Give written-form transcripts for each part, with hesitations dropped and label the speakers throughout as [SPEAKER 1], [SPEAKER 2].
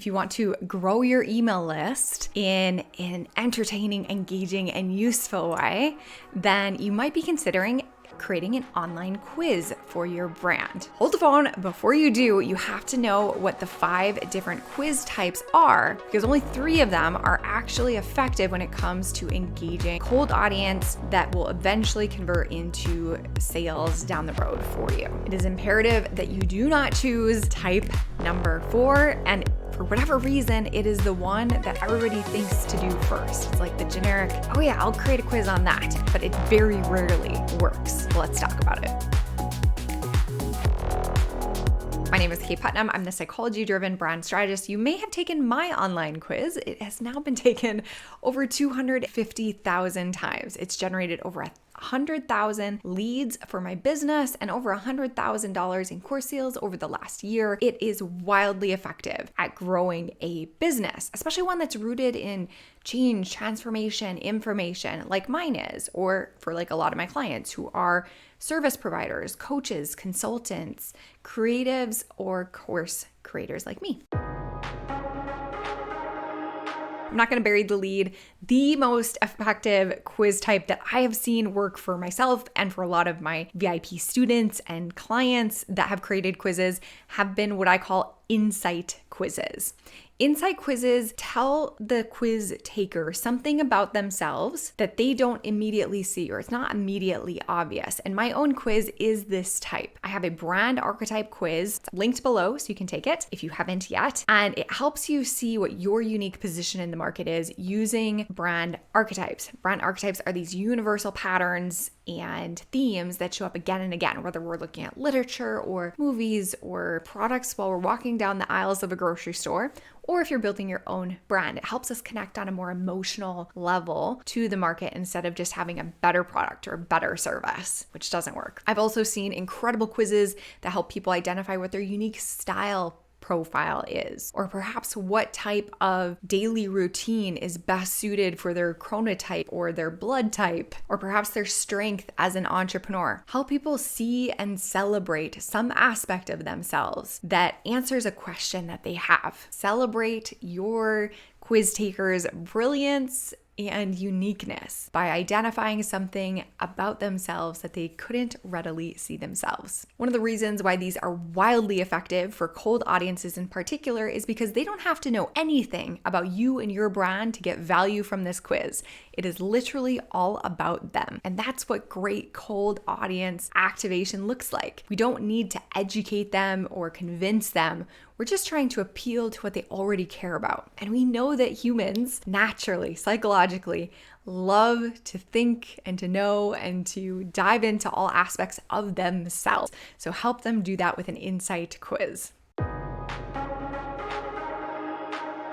[SPEAKER 1] If you want to grow your email list in an entertaining, engaging, and useful way, then you might be considering creating an online quiz for your brand. Hold the phone. Before you do, you have to know what the 5 different quiz types are, because only 3 of them are actually effective when it comes to engaging cold audience that will eventually convert into sales down the road for you. It is imperative that you do not choose type number 4, and for whatever reason, it is the one that everybody thinks to do first. It's like the generic, oh yeah, I'll create a quiz on that, but it very rarely works. Let's talk about it. My name is Kaye Putnam. I'm the psychology-driven brand strategist. You may have taken my online quiz. It has now been taken over 250,000 times. It's generated over 100,000 leads for my business and over $100,000 in course sales over the last year. It is wildly effective at growing a business, especially one that's rooted in change, transformation, information like mine is, or for like a lot of my clients who are service providers, coaches, consultants, creatives, or course creators like me. I'm not going to bury the lead. The most effective quiz type that I have seen work for myself and for a lot of my VIP students and clients that have created quizzes have been what I call insight quizzes. Insight quizzes tell the quiz taker something about themselves that they don't immediately see, or it's not immediately obvious. And my own quiz is this type. I have a brand archetype quiz. It's linked below so you can take it if you haven't yet. And it helps you see what your unique position in the market is using brand archetypes. Brand archetypes are these universal patterns and themes that show up again and again, whether we're looking at literature or movies or products while we're walking down the aisles of a grocery store, or if you're building your own brand. It helps us connect on a more emotional level to the market instead of just having a better product or a better service, which doesn't work. I've also seen incredible quizzes that help people identify what their unique style profile is, or perhaps what type of daily routine is best suited for their chronotype or their blood type, or perhaps their strength as an entrepreneur. Help people see and celebrate some aspect of themselves that answers a question that they have. Celebrate your quiz taker's brilliance and uniqueness by identifying something about themselves that they couldn't readily see themselves. One of the reasons why these are wildly effective for cold audiences in particular is because they don't have to know anything about you and your brand to get value from this quiz. It is literally all about them. And that's what great cold audience activation looks like. We don't need to educate them or convince them. We're just trying to appeal to what they already care about. And we know that humans naturally, psychologically, love to think and to know and to dive into all aspects of themselves. So help them do that with an insight quiz.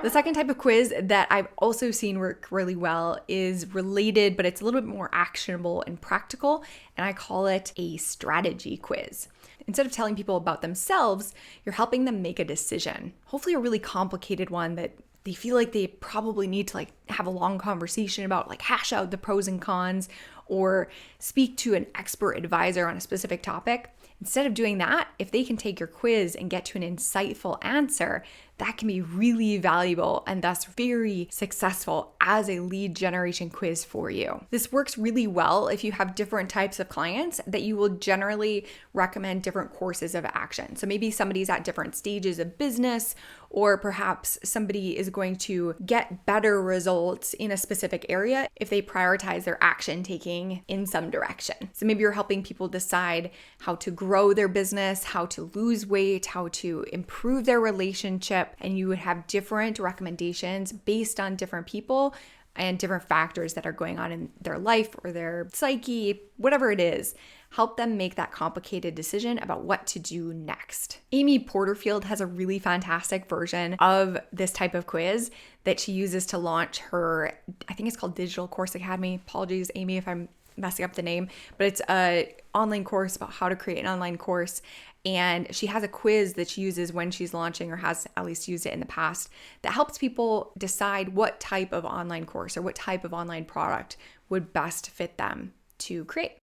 [SPEAKER 1] The second type of quiz that I've also seen work really well is related, but it's a little bit more actionable and practical, and I call it a strategy quiz. Instead of telling people about themselves, you're helping them make a decision, hopefully a really complicated one that they feel like they probably need to have a long conversation about, hash out the pros and cons or speak to an expert advisor on a specific topic. Instead of doing that, if they can take your quiz and get to an insightful answer, that can be really valuable and thus very successful as a lead generation quiz for you. This works really well if you have different types of clients that you will generally recommend different courses of action. So maybe somebody's at different stages of business, or perhaps somebody is going to get better results in a specific area if they prioritize their action taking in some direction. So maybe you're helping people decide how to grow their business, how to lose weight, how to improve their relationship, and you would have different recommendations based on different people and different factors that are going on in their life or their psyche, whatever it is. Help them make that complicated decision about what to do next. Amy Porterfield has a really fantastic version of this type of quiz that she uses to launch her, I think it's called Digital Course Academy. Apologies, Amy, if I'm messing up the name, but it's an online course about how to create an online course. And she has a quiz that she uses when she's launching, or has at least used it in the past, that helps people decide what type of online course or what type of online product would best fit them to create.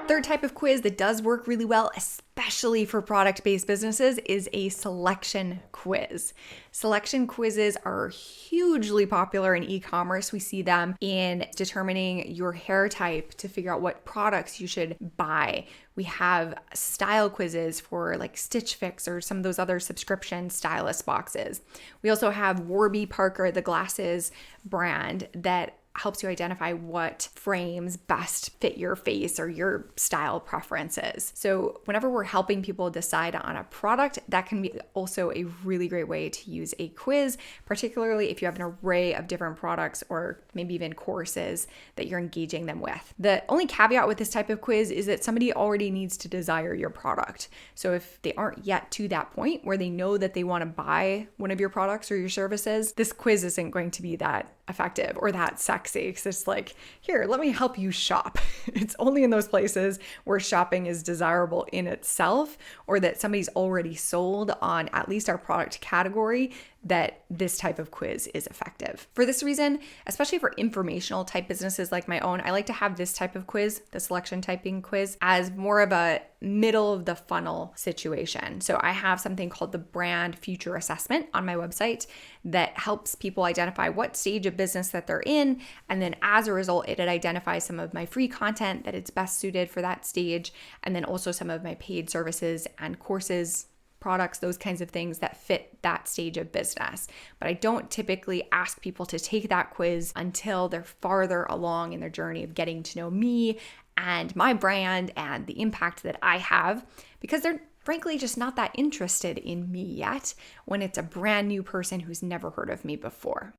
[SPEAKER 1] Third type of quiz that does work really well, especially for product-based businesses, is a selection quiz. Selection quizzes are hugely popular in e-commerce. We see them in determining your hair type to figure out what products you should buy. We have style quizzes for like Stitch Fix or some of those other subscription stylist boxes. We also have Warby Parker, the glasses brand, that helps you identify what frames best fit your face or your style preferences. So whenever we're helping people decide on a product, that can be also a really great way to use a quiz, particularly if you have an array of different products or maybe even courses that you're engaging them with. The only caveat with this type of quiz is that somebody already needs to desire your product. So if they aren't yet to that point where they know that they want to buy one of your products or your services, this quiz isn't going to be that effective or that sexy, because it's like, here, let me help you shop. It's only in those places where shopping is desirable in itself, or that somebody's already sold on at least our product category, that this type of quiz is effective. For this reason, especially for informational type businesses like my own, I like to have this type of quiz, the selection typing quiz, as more of a middle of the funnel situation. So I have something called the Brand Future Assessment on my website that helps people identify what stage of business that they're in. And then as a result, it identifies some of my free content that it's best suited for that stage. And then also some of my paid services and courses, products, those kinds of things that fit that stage of business. But I don't typically ask people to take that quiz until they're farther along in their journey of getting to know me and my brand and the impact that I have, because they're frankly just not that interested in me yet when it's a brand new person who's never heard of me before.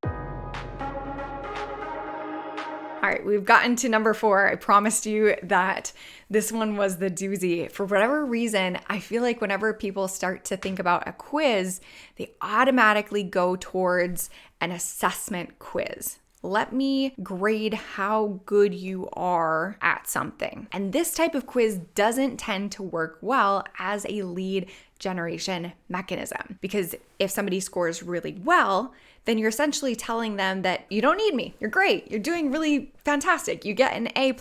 [SPEAKER 1] All right, we've gotten to number 4. I promised you that this one was the doozy. For whatever reason, I feel like whenever people start to think about a quiz, they automatically go towards an assessment quiz. Let me grade how good you are at something. And this type of quiz doesn't tend to work well as a lead generation mechanism, because if somebody scores really well, then you're essentially telling them that you don't need me. You're great. You're doing really fantastic. You get an A+.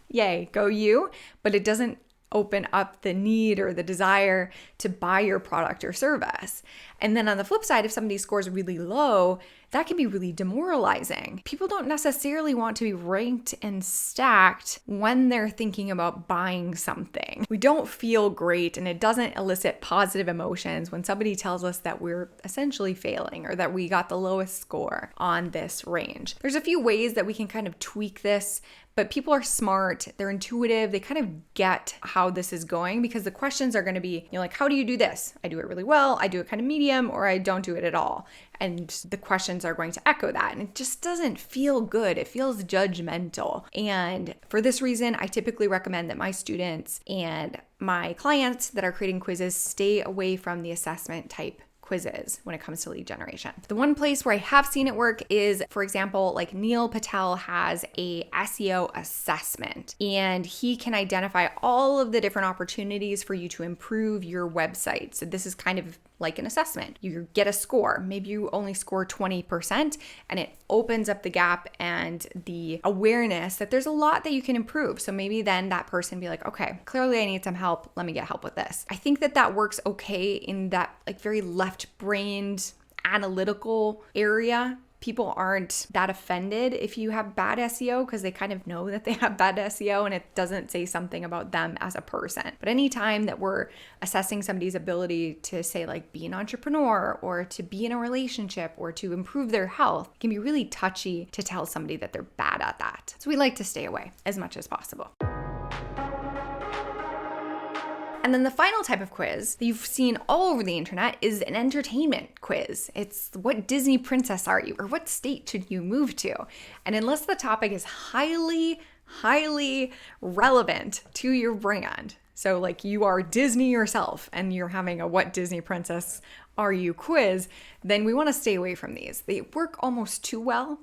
[SPEAKER 1] Yay, go you. But it doesn't open up the need or the desire to buy your product or service. And then on the flip side, if somebody scores really low, that can be really demoralizing. People don't necessarily want to be ranked and stacked when they're thinking about buying something. We don't feel great, and it doesn't elicit positive emotions when somebody tells us that we're essentially failing or that we got the lowest score on this range. There's a few ways that we can kind of tweak this, but people are smart, they're intuitive, they kind of get how this is going, because the questions are going to be, like, how do you do this? I do it really well, I do it kind of medium, or I don't do it at all. And the questions are going to echo that. And it just doesn't feel good. It feels judgmental. And for this reason, I typically recommend that my students and my clients that are creating quizzes stay away from the assessment type quizzes when it comes to lead generation. The one place where I have seen it work is, for example, like Neil Patel has a SEO assessment, and he can identify all of the different opportunities for you to improve your website. So this is kind of like an assessment. You get a score. Maybe you only score 20%, and it opens up the gap and the awareness that there's a lot that you can improve. So maybe then that person be like, okay, clearly I need some help. Let me get help with this. I think that works okay in that like very left-brained analytical area. People aren't that offended if you have bad SEO, because they kind of know that they have bad SEO and it doesn't say something about them as a person. But anytime that we're assessing somebody's ability to, say, like, be an entrepreneur or to be in a relationship or to improve their health, it can be really touchy to tell somebody that they're bad at that. So we like to stay away as much as possible. And then the final type of quiz that you've seen all over the internet is an entertainment quiz. It's what Disney princess are you, or what state should you move to? And unless the topic is highly relevant to your brand, so like you are Disney yourself and you're having a what Disney princess are you quiz, then we want to stay away from these. They work almost too well.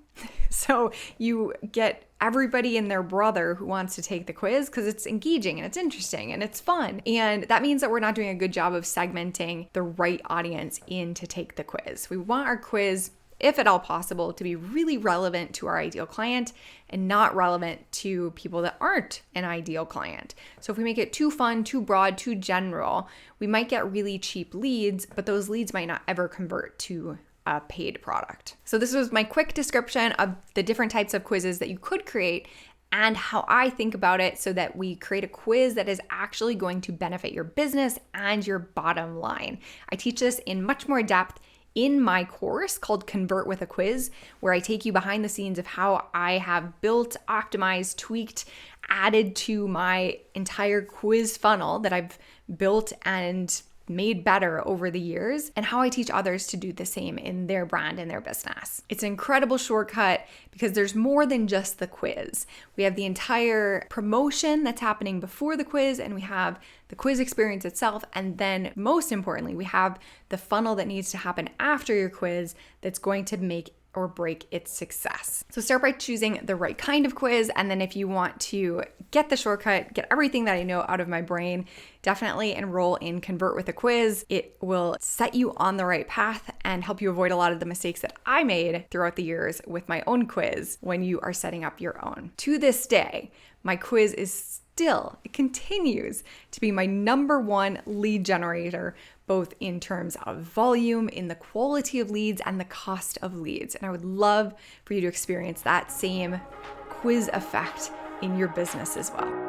[SPEAKER 1] So you get everybody and their brother who wants to take the quiz because it's engaging and it's interesting and it's fun. And that means that we're not doing a good job of segmenting the right audience in to take the quiz. We want our quiz, if at all possible, to be really relevant to our ideal client and not relevant to people that aren't an ideal client. So if we make it too fun, too broad, too general, we might get really cheap leads, but those leads might not ever convert to a paid product. So this was my quick description of the different types of quizzes that you could create and how I think about it so that we create a quiz that is actually going to benefit your business and your bottom line. I teach this in much more depth in my course called Convert with a Quiz, where I take you behind the scenes of how I have built, optimized, tweaked, added to my entire quiz funnel that I've built and made better over the years, and how I teach others to do the same in their brand and their business. It's an incredible shortcut because there's more than just the quiz. We have the entire promotion that's happening before the quiz, and we have the quiz experience itself, and then most importantly, we have the funnel that needs to happen after your quiz that's going to make or break its success. So start by choosing the right kind of quiz. And then if you want to get the shortcut, get everything that I know out of my brain, definitely enroll in Convert with a Quiz. It will set you on the right path and help you avoid a lot of the mistakes that I made throughout the years with my own quiz when you are setting up your own. To this day, my quiz is it continues to be my number one lead generator, both in terms of volume, in the quality of leads, and the cost of leads. And I would love for you to experience that same quiz effect in your business as well.